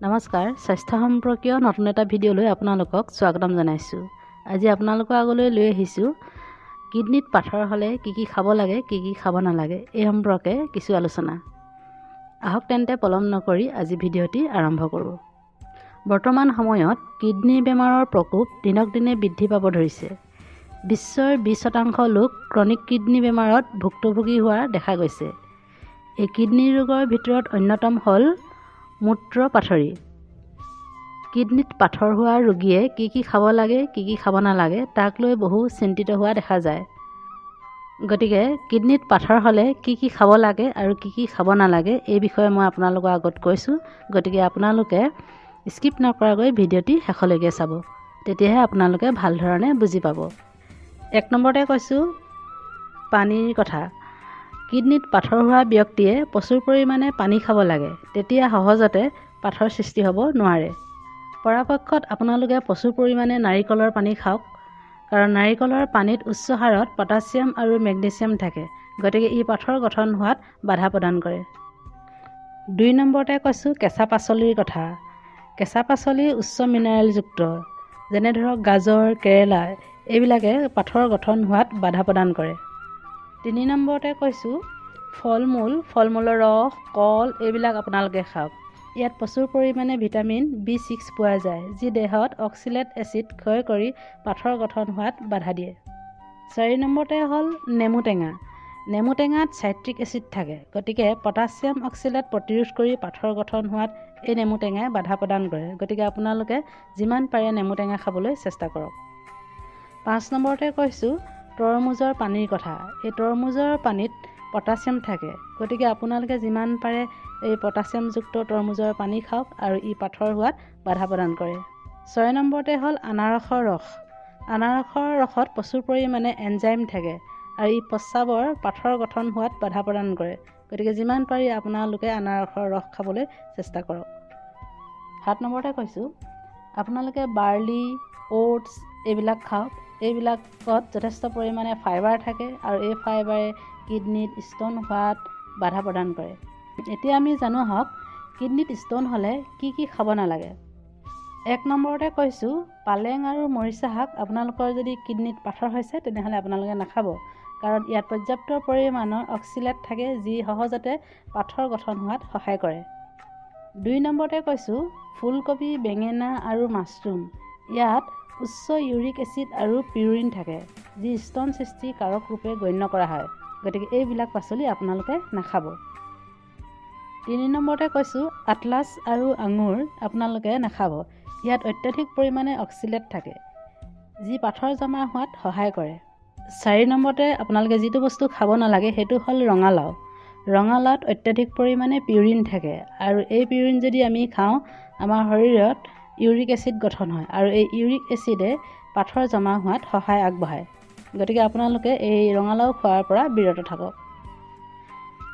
নমস্কাৰ, স্বাস্থ্য সম্পৰ্কীয় নতুন এটা ভিডিঅ'লৈ আপোনালোকক স্বাগতম জনাইছোঁ। আজি আপোনালোকৰ আগলৈ লৈ আহিছোঁ কিডনিত পাথৰ হ'লে কি কি খাব লাগে, কি কি খাব নালাগে এই সম্পৰ্কে কিছু আলোচনা। আহক তেন্তে পলম নকৰি আজি ভিডিঅ'টি আৰম্ভ কৰোঁ। বৰ্তমান সময়ত কিডনি বেমাৰৰ প্ৰকোপ দিনক দিনে বৃদ্ধি পাব ধৰিছে। বিশ্বৰ 20% লোক ক্ৰনিক কিডনি বেমাৰত ভুক্তভোগী হোৱা দেখা গৈছে। এই কিডনি ৰোগৰ ভিতৰত অন্যতম হ'ল মূত্ৰ পাথৰী। কিডনিত পাথৰ হোৱা ৰোগীয়ে কি কি খাব লাগে, কি কি খাব নালাগে তাক লৈ বহু চিন্তিত হোৱা দেখা যায়। গতিকে কিডনিত পাথৰ হ'লে কি কি খাব লাগে আৰু কি কি খাব নালাগে এই বিষয়ে মই আপোনালোকৰ আগত কৈছোঁ। গতিকে আপোনালোকে স্কিপ নকৰাকৈ ভিডিঅ'টি শেষলৈকে চাব, তেতিয়াহে আপোনালোকে ভাল ধৰণে বুজি পাব। 1 নম্বৰতে কৈছোঁ পানীৰ কথা। কিডনিত পাথৰ হোৱা ব্যক্তিয়ে প্ৰচুৰ পৰিমাণে পানী খাব লাগে, তেতিয়া সহজতে পাথৰ সৃষ্টি হ'ব নোৱাৰে। পৰাপক্ষত আপোনালোকে প্ৰচুৰ পৰিমাণে নাৰিকলৰ পানী খাওক, কাৰণ নাৰিকলৰ পানীত উচ্চ হাৰত পটাছিয়াম আৰু মেগনেছিয়াম থাকে, গতিকে ই পাথৰ গঠন হোৱাত বাধা প্ৰদান কৰে। 2 নম্বৰতে কৈছোঁ কেঁচা পাচলিৰ কথা। কেঁচা পাচলি উচ্চ মিনাৰেলযুক্ত, যেনে ধৰক গাজৰ, কেৰেলা এইবিলাকে পাথৰ গঠন হোৱাত বাধা প্ৰদান কৰে। 3 নম্বৰতে কৈছোঁ ফল মূলৰ ৰস, কল এইবিলাক আপোনালোকে খাওক। ইয়াত প্ৰচুৰ পৰিমাণে ভিটামিন B6 পোৱা যায়, যি দেহত অক্সিলেট এচিড ক্ষয় কৰি পাথৰ গঠন হোৱাত বাধা দিয়ে। 4 নম্বৰতে হ'ল নেমু টেঙা। নেমু টেঙাত চাইট্ৰিক এচিড থাকে, গতিকে পটাছিয়াম অক্সিলেট প্ৰতিৰোধ কৰি পাথৰ গঠন হোৱাত এই নেমু টেঙাই বাধা প্ৰদান কৰে। গতিকে আপোনালোকে যিমান পাৰে নেমু টেঙা খাবলৈ চেষ্টা কৰক। 5 নম্বৰতে কৈছোঁ তৰমুজৰ পানীৰ কথা। এই তৰমুজৰ পানীত পটাছিয়াম থাকে, গতিকে আপোনালোকে যিমান পাৰে এই পটাছিয়ামযুক্ত তৰমুজৰ পানী খাওক আৰু ই পাথৰ হোৱাত বাধা প্ৰদান কৰে। 6 নম্বৰতে হ'ল আনাৰসৰ ৰস। আনাৰসৰ ৰসত প্ৰচুৰ পৰিমাণে এনজাইম থাকে আৰু ই প্ৰস্ৰাৱৰ পাথৰ গঠন হোৱাত বাধা প্ৰদান কৰে, গতিকে যিমান পাৰি আপোনালোকে আনাৰসৰ ৰস খাবলৈ চেষ্টা কৰক। 7 নম্বৰতে কৈছোঁ আপোনালোকে বাৰ্লি, অ'টছ এইবিলাক খাওক। এইবিলাকত যথেষ্ট পৰিমাণে ফাইবাৰ থাকে আৰু এই ফাইবাৰে কিডনিত ষ্ট'ন হোৱাত বাধা প্ৰদান কৰে। এতিয়া আমি জানো আহক কিডনিত ষ্ট'ন হ'লে কি কি খাব নালাগে। 1 নম্বৰতে কৈছোঁ পালেং আৰু মৰিচা শাক। আপোনালোকৰ যদি কিডনিত পাথৰ হৈছে তেনেহ'লে আপোনালোকে নাখাব, কাৰণ ইয়াত পৰ্যাপ্ত পৰিমাণৰ অক্সিলেট থাকে, যি সহজতে পাথৰ গঠন হোৱাত সহায় কৰে। 2 নম্বৰতে কৈছোঁ ফুলকবি, বেঙেনা আৰু মাছৰুম। ইয়াত উচ্চ ইউৰিক এচিড আৰু পিউৰিন থাকে, যি ষ্ট'ন সৃষ্টি কাৰক ৰূপে গণ্য কৰা হয়, গতিকে এইবিলাক পাচলি আপোনালোকে নাখাব। 3 নম্বৰতে কৈছোঁ আটলাছ আৰু আঙুৰ আপোনালোকে নাখাব। ইয়াত অত্যাধিক পৰিমাণে অক্সিলেট থাকে, যি পাথৰ জমা হোৱাত সহায় কৰে। 4 নম্বৰতে আপোনালোকে যিটো বস্তু খাব নালাগে সেইটো হ'ল ৰঙালাও। ৰঙালাওত অত্যাধিক পৰিমাণে পিউৰিন থাকে আৰু এই পিউৰিন যদি আমি খাওঁ আমাৰ শৰীৰত ইউৰিক এচিড গঠন হয় আৰু এই ইউৰিক এচিডে পাথৰ জমা হোৱাত সহায় আগবঢ়ায়, গতিকে আপোনালোকে এই ৰঙালাও খোৱাৰ পৰা বিৰত থাকক।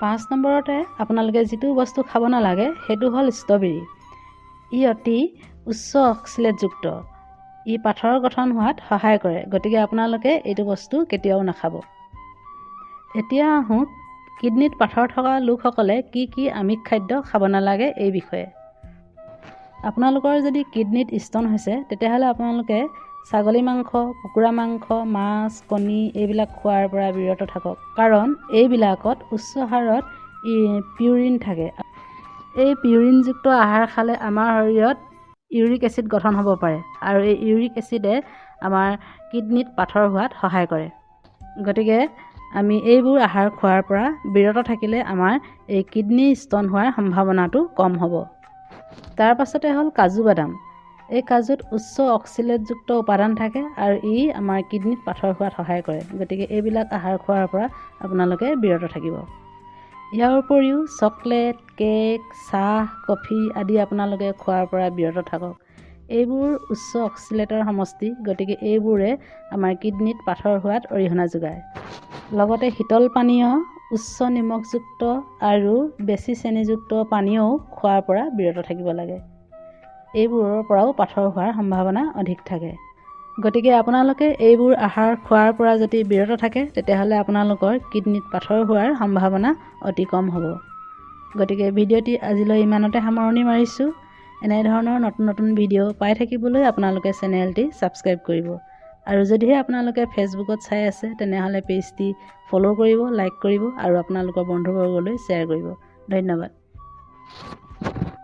5 নম্বৰতে আপোনালোকে যিটো বস্তু খাব নালাগে সেইটো হ'ল ষ্ট্ৰবেৰী। ই অতি উচ্চ অক্সিলেটযুক্ত, ই পাথৰ গঠন হোৱাত সহায় কৰে, গতিকে আপোনালোকে এইটো বস্তু কেতিয়াও নাখাব। এতিয়া আহোঁ কিডনিত পাথৰ থকা লোকসকলে কি কি আমিষ খাদ্য খাব নালাগে এই বিষয়ে। আপোনালোকৰ যদি কিডনিত ষ্ট'ন হৈছে তেতিয়াহ'লে আপোনালোকে ছাগলী মাংস, কুকুৰা মাংস, মাছ, কণী এইবিলাক খোৱাৰ পৰা বিৰত থাকক, কাৰণ এইবিলাকত উচ্চ হাৰত পিউৰিন থাকে। এই পিউৰিনযুক্ত আহাৰ খালে আমাৰ শৰীৰত ইউৰিক এচিড গঠন হ'ব পাৰে আৰু এই ইউৰিক এচিডে আমাৰ কিডনিত পাথৰ হোৱাত সহায় কৰে। গতিকে আমি এইবোৰ আহাৰ খোৱাৰ পৰা বিৰত থাকিলে আমাৰ এই কিডনি ষ্ট'ন হোৱাৰ সম্ভাৱনাটো কম হ'ব। তাৰ পাছতে হ'ল কাজু বাদাম। এই কাজুত উচ্চ অক্সিলেটযুক্ত উপাদান থাকে আৰু ই আমাৰ কিডনিত পাথৰ হোৱাত সহায় কৰে, গতিকে এইবিলাক আহাৰ খোৱাৰ পৰা আপোনালোকে বিৰত থাকিব। ইয়াৰ উপৰিও চকলেট, কেক, চাহ, কফি আদি আপোনালোকে খোৱাৰ পৰা বিৰত থাকক। এইবোৰ উচ্চ অক্সিলেটৰ সমষ্টি, গতিকে এইবোৰে আমাৰ কিডনিত পাথৰ হোৱাত অৰিহণা যোগায়। লগতে শীতল পানীয়, উচ্চ নিমখযুক্ত আৰু বেছি চেনিযুক্ত পানীয়ও খোৱাৰ পৰা বিৰত থাকিব লাগে। এইবোৰৰ পৰাও পাথৰ হোৱাৰ সম্ভাৱনা অধিক থাকে, গতিকে আপোনালোকে এইবোৰ আহাৰ খোৱাৰ পৰা যদি বিৰত থাকে তেতিয়াহ'লে আপোনালোকৰ কিডনিত পাথৰ হোৱাৰ সম্ভাৱনা অতি কম হ'ব। গতিকে ভিডিঅ'টি আজিলৈ ইমানতে সামৰণি মাৰিছোঁ। এনেধৰণৰ নতুন নতুন ভিডিঅ' পাই থাকিবলৈ আপোনালোকে চেনেলটি ছাবস্ক্ৰাইব কৰিব। আৰু যদিহে আপোনালোকে ফেচবুকত চাই আছে তেনেহ'লে পেজটি ফ'ল' কৰিব, লাইক কৰিব আৰু আপোনালোকৰ বন্ধুবৰ্গলৈ শ্বেয়াৰ কৰিব। ধন্যবাদ।